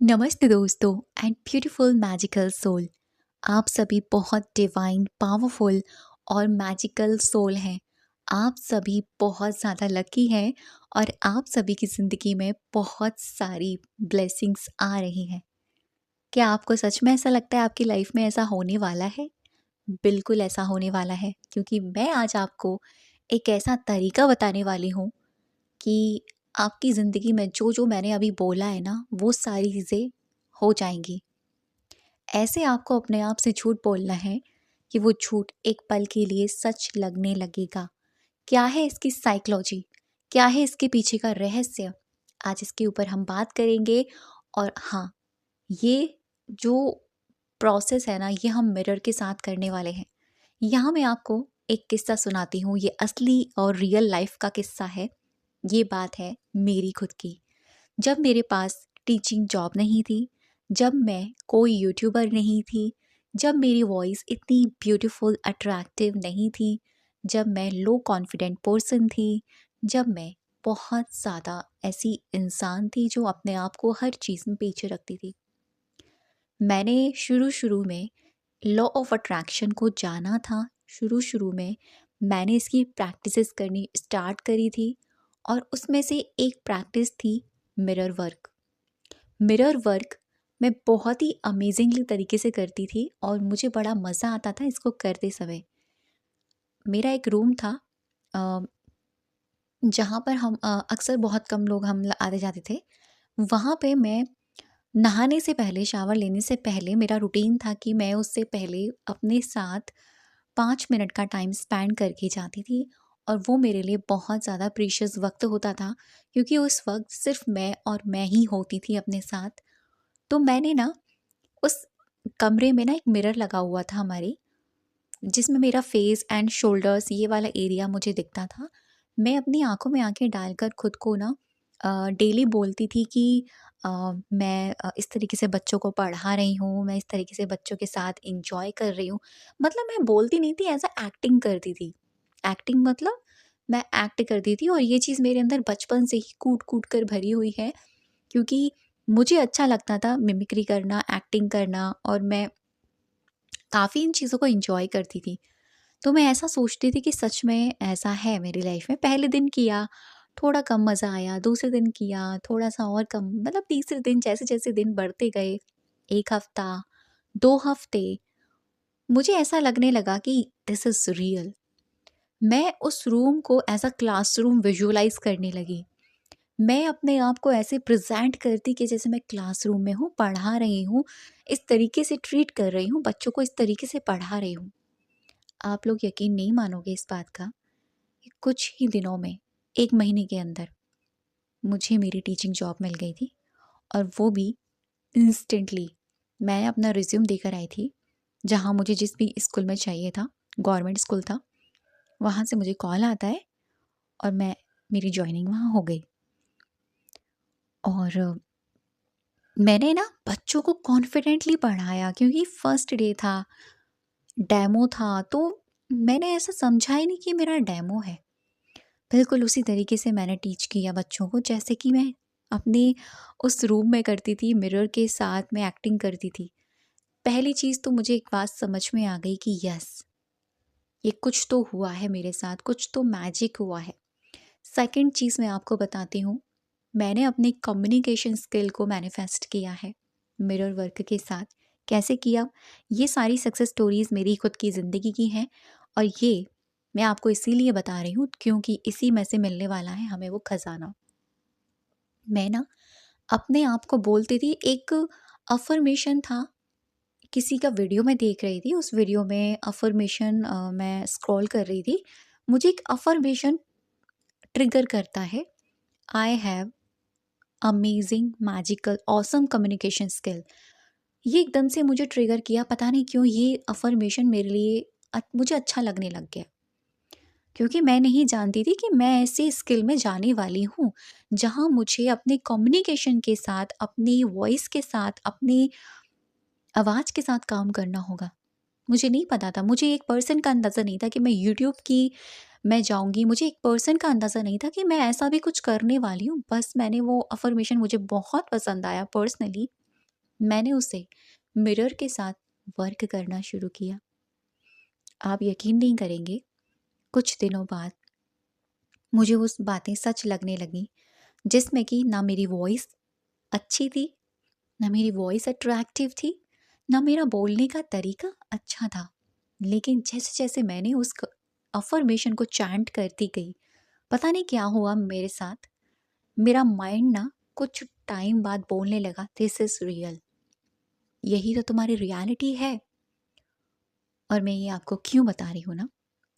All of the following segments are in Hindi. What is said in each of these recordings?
नमस्ते दोस्तों एंड ब्यूटीफुल मैजिकल सोल। आप सभी बहुत डिवाइन पावरफुल और मैजिकल सोल हैं। आप सभी बहुत ज़्यादा लकी हैं और आप सभी की ज़िंदगी में बहुत सारी ब्लेसिंग्स आ रही हैं। क्या आपको सच में ऐसा लगता है आपकी लाइफ में ऐसा होने वाला है? बिल्कुल ऐसा होने वाला है, क्योंकि मैं आज आपको एक ऐसा तरीका बताने वाली हूँ कि आपकी ज़िंदगी में जो मैंने अभी बोला है ना, वो सारी चीज़ें हो जाएंगी। ऐसे आपको अपने आप से झूठ बोलना है कि वो झूठ एक पल के लिए सच लगने लगेगा। क्या है इसकी साइकोलॉजी? क्या है इसके पीछे का रहस्य? आज इसके ऊपर हम बात करेंगे। और हाँ, ये जो प्रोसेस है ना, ये हम मिरर के साथ करने वाले हैं। यहाँ मैं आपको एक किस्सा सुनाती हूँ। ये असली और रियल लाइफ का किस्सा है। ये बात है मेरी खुद की। जब मेरे पास टीचिंग जॉब नहीं थी, जब मैं कोई यूट्यूबर नहीं थी, जब मेरी वॉइस इतनी ब्यूटीफुल अट्रैक्टिव नहीं थी, जब मैं लो कॉन्फिडेंट पर्सन थी, जब मैं बहुत ज़्यादा ऐसी इंसान थी जो अपने आप को हर चीज़ में पीछे रखती थी। मैंने शुरू-शुरू में लॉ ऑफ अट्रैक्शन को जाना था। शुरू-शुरू में मैंने इसकी प्रैक्टिसेस करनी स्टार्ट करी थी और उसमें से एक प्रैक्टिस थी मिरर वर्क। मिरर वर्क मैं बहुत ही अमेजिंगली तरीके से करती थी और मुझे बड़ा मज़ा आता था इसको करते समय। मेरा एक रूम था अ, जहाँ पर हम अक्सर बहुत कम लोग हम आते जाते थे। वहाँ पे मैं नहाने से पहले, शावर लेने से पहले मेरा रूटीन था कि मैं उससे पहले अपने साथ 5 मिनट का टाइम स्पेंड करके जाती थी। और वो मेरे लिए बहुत ज़्यादा प्रीशियस वक़्त होता था, क्योंकि उस वक़्त सिर्फ़ मैं और मैं ही होती थी अपने साथ। तो मैंने ना उस कमरे में ना एक मिरर लगा हुआ था हमारे, जिसमें मेरा फेस एंड शोल्डर्स ये वाला एरिया मुझे दिखता था। मैं अपनी आँखों में आँखें डालकर खुद को ना डेली बोलती थी कि अ, मैं इस तरीके से बच्चों को पढ़ा रही हूँ, मैं इस तरीके से बच्चों के साथ एन्जॉय कर रही हूँ। मतलब मैं बोलती नहीं थी, ऐज़ अ एक्टिंग करती थी। एक्टिंग मतलब मैं एक्ट करती थी और ये चीज़ मेरे अंदर बचपन से ही कूट-कूट कर भरी हुई है, क्योंकि मुझे अच्छा लगता था मिमिक्री करना, एक्टिंग करना, और मैं काफ़ी इन चीज़ों को एन्जॉय करती थी। तो मैं ऐसा सोचती थी कि सच में ऐसा है मेरी लाइफ में। पहले दिन किया, थोड़ा कम मज़ा आया, दूसरे दिन किया, थोड़ा-सा और कम, मतलब तीसरे दिन जैसे-जैसे दिन बढ़ते गए, 1 हफ़्ता, 2 हफ़्ते, मुझे ऐसा लगने लगा कि दिस इज़ रियल। मैं उस रूम को एज़ अ क्लासरूम विजुअलाइज़ करने लगी। मैं अपने आप को ऐसे प्रेज़ेंट करती कि जैसे मैं क्लासरूम में हूँ, पढ़ा रही हूँ, इस तरीके से ट्रीट कर रही हूँ, बच्चों को इस तरीके से पढ़ा रही हूँ। आप लोग यकीन नहीं मानोगे इस बात का कि कुछ ही दिनों में, 1 महीने के अंदर मुझे मेरी टीचिंग जॉब मिल गई थी, और वो भी इंस्टेंटली। मैं अपना रिज़्यूम देकर आई थी, जहाँ मुझे जिस भी स्कूल में चाहिए था, गवर्नमेंट स्कूल था, वहाँ से मुझे कॉल आता है और मेरी जॉइनिंग वहाँ हो गई। और मैंने ना बच्चों को कॉन्फिडेंटली पढ़ाया, क्योंकि फर्स्ट डे था, डेमो था, तो मैंने ऐसा समझा ही नहीं कि मेरा डेमो है। बिल्कुल उसी तरीके से मैंने टीच किया बच्चों को, जैसे कि मैं अपने उस रूम में करती थी, मिरर के साथ मैं एक्टिंग करती थी। पहली चीज़ तो मुझे एक बात समझ में आ गई कि यस, ये कुछ तो हुआ है मेरे साथ, कुछ तो मैजिक हुआ है। सेकंड चीज़ मैं आपको बताती हूँ, मैंने अपनी कम्युनिकेशन स्किल को मैनिफेस्ट किया है मिरर वर्क के साथ। कैसे किया? ये सारी सक्सेस स्टोरीज़ मेरी खुद की ज़िंदगी की हैं, और ये मैं आपको इसीलिए बता रही हूँ क्योंकि इसी में से मिलने वाला है हमें वो खजाना। मैं ना अपने आप को बोलती थी, एक अफ़र्मेशन था, किसी का वीडियो मैं देख रही थी, उस वीडियो में अफ़र्मेशन मैं स्क्रॉल कर रही थी। मुझे एक अफ़र्मेशन ट्रिगर करता है, I have amazing magical awesome communication skill. ये एकदम से मुझे ट्रिगर किया, पता नहीं क्यों ये अफ़र्मेशन मेरे लिए मुझे अच्छा लगने लग गया, क्योंकि मैं नहीं जानती थी कि मैं ऐसी स्किल में जाने वाली हूँ, जहाँ मुझे अपने कम्युनिकेशन के साथ, अपनी वॉइस के साथ, अपनी आवाज़ के साथ काम करना होगा। मुझे नहीं पता था, मुझे एक पर्सन का अंदाज़ा नहीं था कि मैं यूट्यूब की मैं जाऊँगी, मुझे एक पर्सन का अंदाज़ा नहीं था कि मैं ऐसा भी कुछ करने वाली हूँ। बस मैंने वो अफ़र्मेशन, मुझे बहुत पसंद आया पर्सनली, मैंने उसे मिरर के साथ वर्क करना शुरू किया। आप यकीन नहीं करेंगे, कुछ दिनों बाद मुझे वो बातें सच लगने लगीं, जिसमें कि ना मेरी वॉइस अच्छी थी, ना मेरी वॉइस अट्रैक्टिव थी, ना मेरा बोलने का तरीका अच्छा था। लेकिन जैसे-जैसे मैंने उस अफ़र्मेशन को चैंट करती गई, पता नहीं क्या हुआ मेरे साथ, मेरा माइंड ना कुछ टाइम बाद बोलने लगा, दिस इज़ रियल। यही तो तुम्हारी रियलिटी है। और मैं ये आपको क्यों बता रही हूँ ना,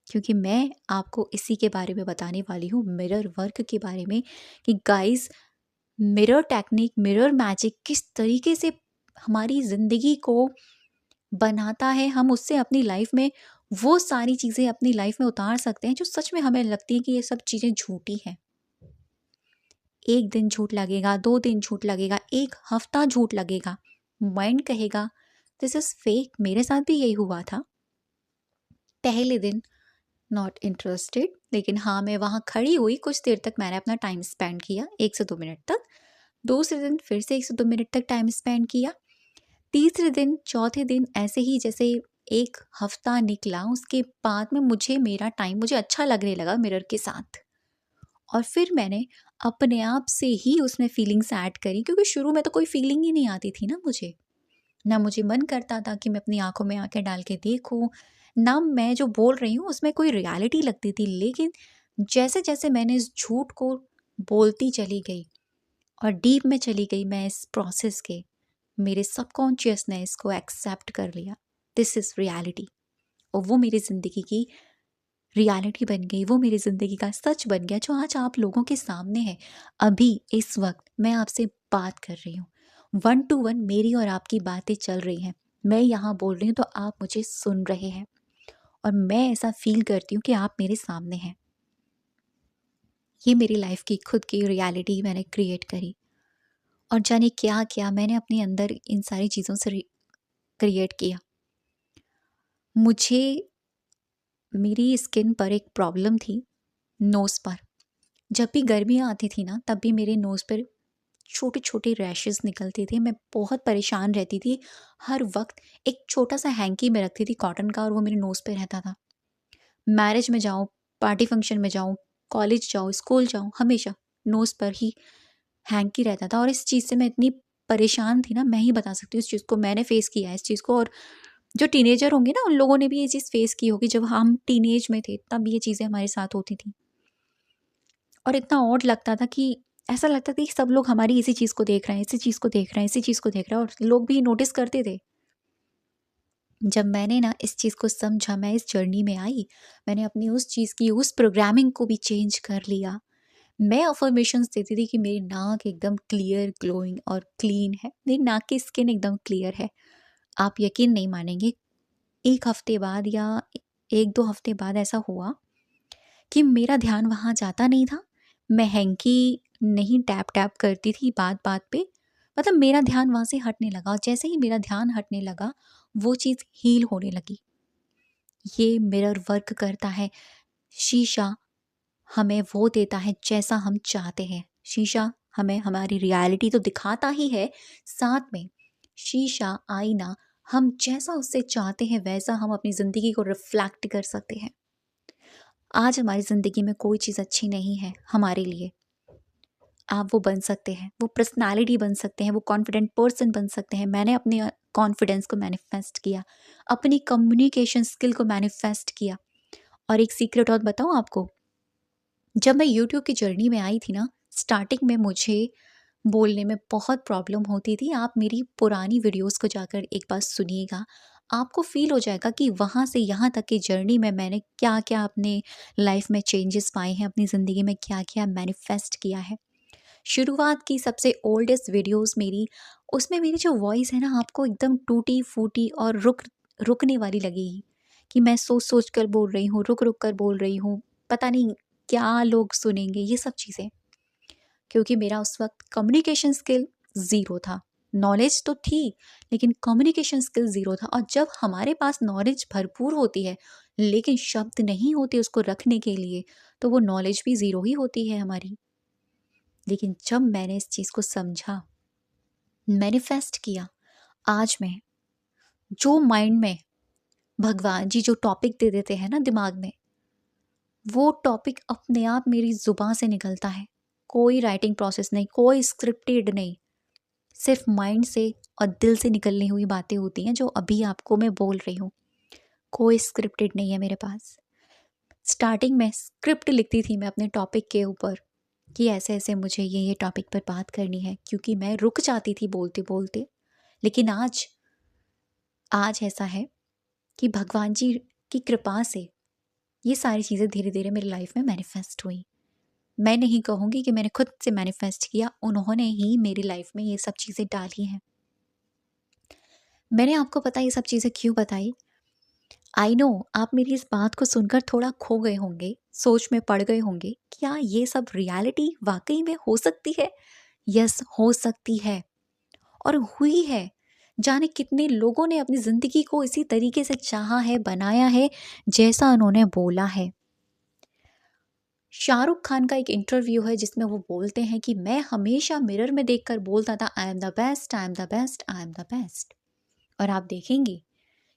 क्योंकि मैं आपको इसी के बारे में बताने वाली हूँ, मिरर वर्क के बारे में, कि guys, mirror technique, mirror magic किस तरीके से हमारी ज़िंदगी को बनाता है। हम उससे अपनी लाइफ में वो सारी चीज़ें अपनी लाइफ में उतार सकते हैं जो सच में हमें लगती है कि ये सब चीज़ें झूठी हैं। 1 दिन झूठ लगेगा, 2 दिन झूठ लगेगा, 1 हफ्ता झूठ लगेगा। माइंड कहेगा दिस इज़ फेक। मेरे साथ भी यही हुआ था। पहले दिन नॉट इंटरेस्टेड, लेकिन हाँ, मैं वहाँ खड़ी हुई, कुछ देर तक मैंने अपना टाइम स्पेंड किया, 1 से 2 मिनट तक। दूसरे दिन फिर से 1 से 2 मिनट तक टाइम स्पेंड किया। तीसरे दिन, चौथे दिन ऐसे ही जैसे 1 हफ्ता निकला, उसके बाद में मुझे अच्छा लगने लगा मिरर के साथ। और फिर मैंने अपने आप से ही उसमें फीलिंग्स ऐड करी, क्योंकि शुरू में तो कोई फीलिंग ही नहीं आती थी ना मुझे। ना मुझे मन करता था कि मैं अपनी आँखों में आँखें डाल के देखूँ, ना मैं जो बोल रही हूँ उसमें कोई रियलिटी लगती थी। लेकिन जैसे-जैसे मैंने इस झूठ को बोलती चली गई और डीप में चली गई मैं इस प्रोसेस के, मेरे सबकॉन्शियस ने इसको एक्सेप्ट कर लिया। This is reality. और वो मेरी ज़िंदगी की रियलिटी बन गई, वो मेरी ज़िंदगी का सच बन गया, जो आज आप लोगों के सामने है। अभी इस वक़्त मैं आपसे बात कर रही हूँ। 1 टू 1 मेरी और आपकी बातें चल रही हैं। मैं यहाँ बोल रही हूँ तो आप मुझे सुन रहे हैं, और मैं ऐसा फ़ील करती हूँ कि आप मेरे सामने हैं। ये मेरी लाइफ़ की खुद की रियलिटी मैंने क्रिएट करी, और जाने क्या-क्या मैंने अपने अंदर इन सारी चीज़ों से क्रिएट किया। मुझे मेरी स्किन पर एक प्रॉब्लम थी, नोज़ पर। जब भी गर्मियाँ आती थी ना, तब भी मेरे नोज़ पर छोटे-छोटे रैशेज़ निकलते थे। मैं बहुत परेशान रहती थी। हर वक़्त एक छोटा-सा हैंकी मैं रखती थी कॉटन का, और वो मेरे नोज़ पे रहता था। मैरिज में जाऊँ, पार्टी फंक्शन में जाऊँ, कॉलेज जाऊँ, स्कूल जाऊँ, हमेशा नोज़ पर ही हैंकी रहता था। और इस चीज़ से मैं इतनी परेशान थी ना, मैं ही बता सकती हूँ इस चीज़ को। मैंने फ़ेस किया है इस चीज़ को, और जो टीनेजर होंगे ना, उन लोगों ने भी ये चीज़ फ़ेस की होगी। जब हम टीनेज में थे, तब ये चीज़ें हमारे साथ होती थी। और इतना ऑड लगता था कि ऐसा लगता था कि सब लोग हमारी इसी चीज़ को देख रहे हैं, इसी चीज़ को देख रहे हैं, इसी चीज़ को देख रहे हैं, और लोग भी नोटिस करते थे। जब मैंने ना इस चीज़ को समझा, मैं इस जर्नी में आई, मैंने अपनी उस चीज़ की उस प्रोग्रामिंग को भी चेंज कर लिया। मैं अफ़र्मेशंस देती थी कि मेरी नाक एकदम क्लियर, ग्लोइंग और क्लीन है। मेरी नाक की स्किन एकदम क्लियर है। आप यकीन नहीं मानेंगे, 1 हफ़्ते बाद या 1-2 हफ़्ते बाद ऐसा हुआ कि मेरा ध्यान वहाँ जाता नहीं था। मैं हैंकी नहीं टैप-टैप करती थी बात-बात पे। मतलब मेरा ध्यान वहाँ से हटने लगा, और जैसे ही मेरा ध्यान हटने लगा, वो चीज़ हील होने लगी। ये मिरर वर्क करता है। शीशा हमें वो देता है जैसा हम चाहते हैं। शीशा हमें हमारी रियलिटी तो दिखाता ही है, साथ में शीशा, आईना, हम जैसा उससे चाहते हैं वैसा हम अपनी ज़िंदगी को रिफ्लेक्ट कर सकते हैं। आज हमारी ज़िंदगी में कोई चीज़ अच्छी नहीं है हमारे लिए, आप वो बन सकते हैं, वो पर्सनैलिटी बन सकते हैं, वो कॉन्फिडेंट पर्सन बन सकते हैं। मैंने अपने कॉन्फिडेंस को मैनिफेस्ट किया, अपनी कम्युनिकेशन स्किल को मैनिफेस्ट किया। और एक सीक्रेट और बताऊँ आपको, जब मैं यूट्यूब की जर्नी में आई थी ना, स्टार्टिंग में मुझे बोलने में बहुत प्रॉब्लम होती थी। आप मेरी पुरानी वीडियोज़ को जाकर एक बार सुनिएगा, आपको फ़ील हो जाएगा कि वहाँ से यहाँ तक की जर्नी में मैंने क्या-क्या अपने लाइफ़ में चेंजेस पाए हैं, अपनी ज़िंदगी में क्या-क्या मैनिफेस्ट किया है। शुरुआत की सबसे ओल्डेस्ट वीडियोस मेरी, उसमें मेरी जो वॉइस है ना, आपको एकदम टूटी-फूटी और रुकने वाली लगेगी, कि मैं सोच-सोच कर बोल रही हूँ, रुक-रुक कर बोल रही हूँ, पता नहीं क्या लोग सुनेंगे, ये सब चीज़ें। क्योंकि मेरा उस वक़्त कम्युनिकेशन स्किल ज़ीरो था। नॉलेज तो थी, लेकिन कम्युनिकेशन स्किल ज़ीरो था। और जब हमारे पास नॉलेज भरपूर होती है, लेकिन शब्द नहीं होते उसको रखने के लिए, तो वो नॉलेज भी ज़ीरो ही होती है हमारी। लेकिन जब मैंने इस चीज़ को समझा, मैनिफेस्ट किया, आज मैं जो माइंड में भगवान जी जो टॉपिक दे देते हैं ना दिमाग में, वो टॉपिक अपने आप मेरी ज़ुबान से निकलता है। कोई राइटिंग प्रोसेस नहीं, कोई स्क्रिप्टेड नहीं, सिर्फ माइंड से और दिल से निकलनी हुई बातें होती हैं जो अभी आपको मैं बोल रही हूँ। कोई स्क्रिप्टेड नहीं है मेरे पास। स्टार्टिंग में स्क्रिप्ट लिखती थी मैं अपने टॉपिक के ऊपर कि ऐसे-ऐसे मुझे ये टॉपिक पर बात करनी है, क्योंकि मैं रुक जाती थी बोलते-बोलते। लेकिन आज ऐसा है कि भगवान जी की कृपा से ये सारी चीज़ें धीरे-धीरे मेरी लाइफ में मैनिफेस्ट हुई। मैं नहीं कहूँगी कि मैंने खुद से मैनिफेस्ट किया, उन्होंने ही मेरी लाइफ में ये सब चीज़ें डाली हैं। मैंने आपको पता है ये सब चीज़ें क्यों बताई? आई नो आप मेरी इस बात को सुनकर थोड़ा खो गए होंगे, सोच में पड़ गए होंगे, क्या ये सब रियलिटी वाक़ई में हो सकती है? यस, हो सकती है और हुई है। जाने कितने लोगों ने अपनी ज़िंदगी को इसी तरीके से चाहा है, बनाया है, जैसा उन्होंने बोला है। शाहरुख खान का एक इंटरव्यू है जिसमें वो बोलते हैं कि मैं हमेशा मिरर में देखकर बोलता था, I am the best, I am the best, I am the best. और आप देखेंगे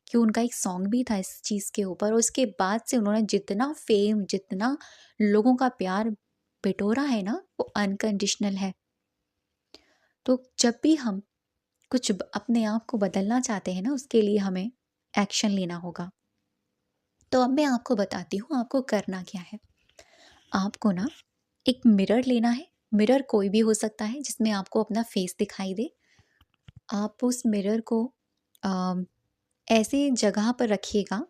कि उनका एक सॉन्ग भी था इस चीज़ के ऊपर, और उसके बाद से उन्होंने जितना फेम, जितना लोगों का प्यार बिटोरा है ना, वो अनकंडीशनल है। तो जब भी हम कुछ अपने आप को बदलना चाहते हैं ना, उसके लिए हमें एक्शन लेना होगा। तो अब मैं आपको बताती हूँ आपको करना क्या है। आपको ना एक मिरर लेना है। मिरर कोई भी हो सकता है जिसमें आपको अपना फेस दिखाई दे। आप उस मिरर को ऐसे जगह पर रखिएगा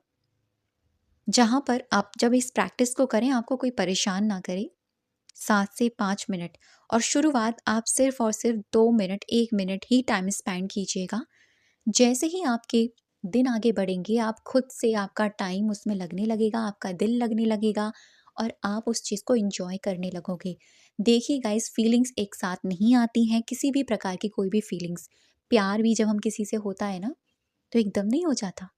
जहाँ पर आप जब इस प्रैक्टिस को करें आपको कोई परेशान ना करे। 7 से 5 मिनट, और शुरुआत आप सिर्फ़ और सिर्फ़ 2 मिनट, 1 मिनट ही टाइम स्पेंड कीजिएगा। जैसे ही आपके दिन आगे बढ़ेंगे, आप खुद से आपका टाइम उसमें लगने लगेगा, आपका दिल लगने लगेगा और आप उस चीज़ को एन्जॉय करने लगोगे। देखिए गाइस, फीलिंग्स एक साथ नहीं आती हैं, किसी भी प्रकार की कोई भी फीलिंग्स। प्यार भी जब हम किसी से होता है ना, तो एकदम नहीं हो जाता।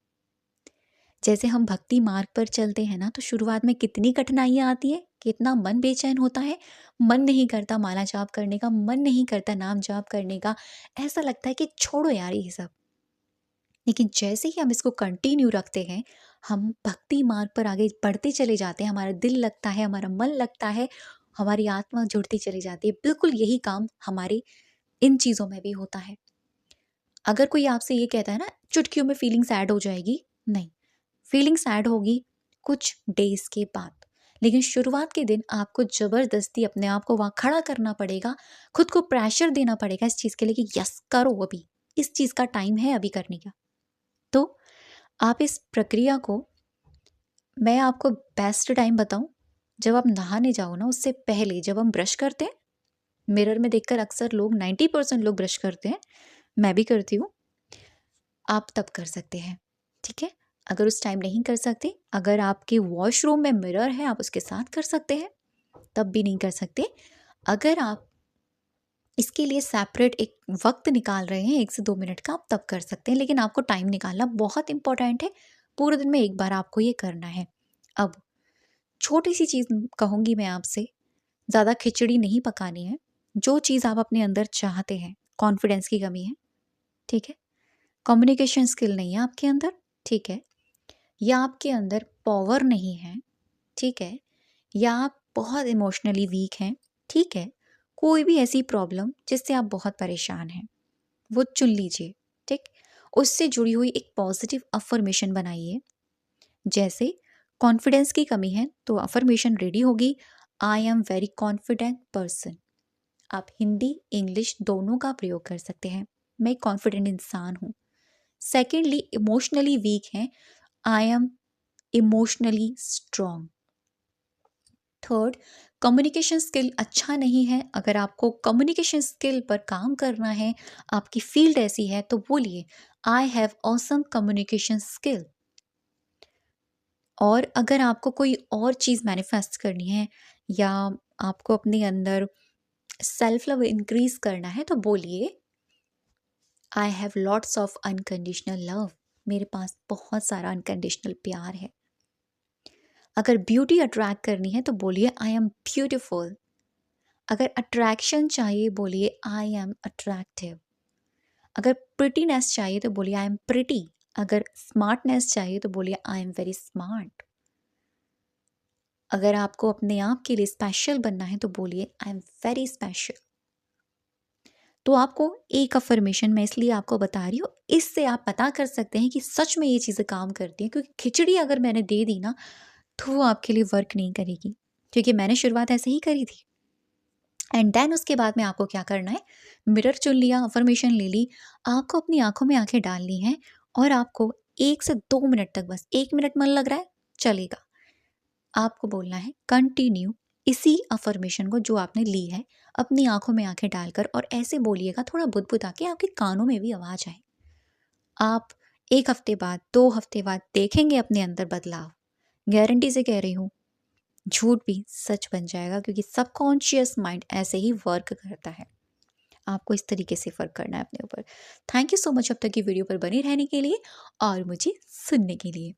जैसे हम भक्ति मार्ग पर चलते हैं ना, तो शुरुआत में कितनी कठिनाइयाँ आती हैं, कितना मन बेचैन होता है, मन नहीं करता माला जाप करने का, मन नहीं करता नाम जाप करने का, ऐसा लगता है कि छोड़ो यार ये सब। लेकिन जैसे ही हम इसको कंटिन्यू रखते हैं, हम भक्ति मार्ग पर आगे बढ़ते चले जाते हैं, हमारा दिल लगता है, हमारा मन लगता है, हमारी आत्मा जुड़ती चली जाती है। बिल्कुल यही काम हमारे इन चीज़ों में भी होता है। अगर कोई आपसे ये कहता है ना, चुटकियों में फीलिंग्स ऐड हो जाएगी, नहीं। फीलिंग्स ऐड होगी कुछ डेज़ के बाद। लेकिन शुरुआत के दिन आपको ज़बरदस्ती अपने आप को वहाँ खड़ा करना पड़ेगा, खुद को प्रेशर देना पड़ेगा इस चीज़ के लिए कि यस करो अभी, इस चीज़ का टाइम है अभी करने का। तो आप इस प्रक्रिया को, मैं आपको बेस्ट टाइम बताऊँ, जब आप नहाने जाओ ना उससे पहले जब हम ब्रश करते हैं, मिरर में देखकर अक्सर लोग 90% लोग ब्रश करते हैं, मैं भी करती हूँ, आप तब कर सकते हैं, ठीक है? अगर उस टाइम नहीं कर सकते, अगर आपके वॉशरूम में मिरर है आप उसके साथ कर सकते हैं, तब भी नहीं कर सकते। अगर आप इसके लिए सेपरेट एक वक़्त निकाल रहे हैं 1 से 2 मिनट का, आप तब कर सकते हैं, लेकिन आपको टाइम निकालना बहुत इम्पोर्टेंट है। पूरे दिन में एक बार आपको ये करना है। अब छोटी-सी चीज़ कहूँगी मैं आपसे, ज़्यादा खिचड़ी नहीं पकानी है। जो चीज़ आप अपने अंदर चाहते हैं, कॉन्फिडेंस की कमी है, ठीक है? कम्युनिकेशन स्किल नहीं है आपके अंदर, ठीक है? या आपके अंदर पावर नहीं है, ठीक है? या आप बहुत इमोशनली वीक हैं, ठीक है? कोई भी ऐसी प्रॉब्लम जिससे आप बहुत परेशान हैं, वो चुन लीजिए, ठीक? उससे जुड़ी हुई एक पॉजिटिव अफ़र्मेशन बनाइए। जैसे कॉन्फिडेंस की कमी है तो अफ़र्मेशन रेडी होगी, I am very confident person. आप हिंदी, इंग्लिश दोनों का प्रयोग कर सकते हैं। मैं एक कॉन्फिडेंट इंसान हूँ। सेकेंडली, इमोशनली वीक हैं, I am emotionally strong. Third, communication skill अच्छा नहीं है। अगर आपको कम्युनिकेशन स्किल पर काम करना है, आपकी फील्ड ऐसी है, तो बोलिए I have awesome communication skill. और अगर आपको कोई और चीज़ मैनिफेस्ट करनी है या आपको अपने अंदर सेल्फ लव इंक्रीज करना है, तो बोलिए I have lots of unconditional love. मेरे पास बहुत सारा अनकंडीशनल प्यार है। अगर ब्यूटी अट्रैक्ट करनी है तो बोलिए आई एम ब्यूटिफुल। अगर अट्रैक्शन चाहिए बोलिए आई एम अट्रैक्टिव। अगर प्रिटीनेस चाहिए तो बोलिए आई एम प्रिटी। अगर स्मार्टनेस चाहिए तो बोलिए आई एम वेरी स्मार्ट। अगर आपको अपने आप के लिए स्पेशल बनना है तो बोलिए आई एम वेरी स्पेशल। तो आपको एक अफर्मेशन मैं इसलिए आपको बता रही हूँ, इससे आप पता कर सकते हैं कि सच में ये चीज़ें काम करती हैं, क्योंकि खिचड़ी अगर मैंने दे दी ना तो वो आपके लिए वर्क नहीं करेगी, क्योंकि मैंने शुरुआत ऐसे ही करी थी। एंड देन उसके बाद में आपको क्या करना है, मिरर चुन लिया, अफर्मेशन ले ली, आपको अपनी आंखों में आंखें डालनी है और आपको 1 से 2 मिनट तक, बस 1 मिनट मन लग रहा है चलेगा, आपको बोलना है कंटिन्यू इसी अफर्मेशन को जो आपने ली है, अपनी आंखों में आंखें डालकर, और ऐसे बोलिएगा थोड़ा बुदबुदा के आपके कानों में भी आवाज आए। आप 1 हफ्ते बाद, 2 हफ्ते बाद देखेंगे अपने अंदर बदलाव। गारंटी से कह रही हूँ, झूठ भी सच बन जाएगा, क्योंकि सबकॉन्शियस माइंड ऐसे ही वर्क करता है। आपको इस तरीके से वर्क करना है अपने ऊपर। थैंक यू सो मच अब तक की वीडियो पर बने रहने के लिए और मुझे सुनने के लिए।